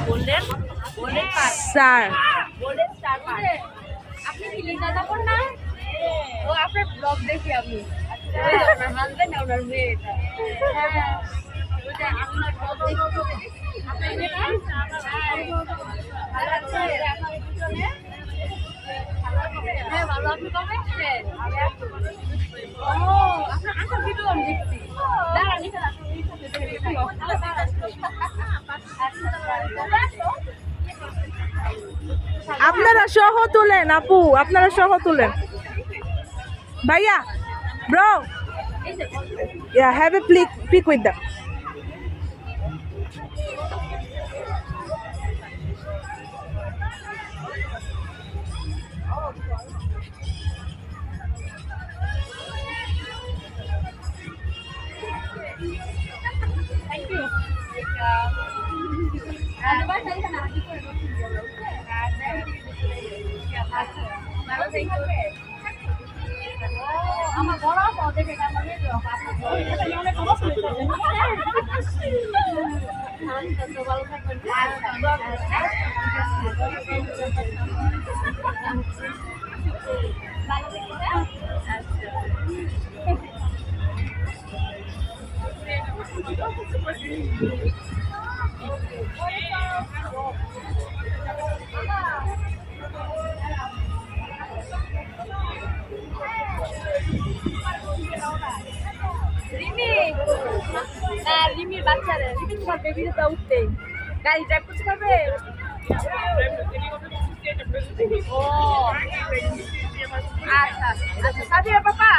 Golden star. Golden star park. আপনি কি লিজা যাবেন না? ও আপনার ব্লগ দেখি আমি। আচ্ছা ওনার হাজবেন্ড আর ওনার মেয়ে এটা। হ্যাঁ ওই যে আমি ওনার ব্লগ দেখি। আপনার মেয়েটা ভালো আছে আপনার পিছনে? হ্যাঁ ভালো। আপনি কবে আসছেন? ও আপনার আসার ভিডিও আমি দেখছি। দাঁড়ান এখানে আসুন। আপনারা সহ তুলেন আপু, আপনারা সহ তুলেন ভাইয়া। Bro yeah, have a pic with them. Thank you. আমার বড় দেখে অনেক ভালো রিমির বাচ্চারা রিমি তোমার বেবিটা উঠতে গাড়ি ড্রাইভ করতে পারবে? ও আচ্ছা আচ্ছা সাদিয়া পাপা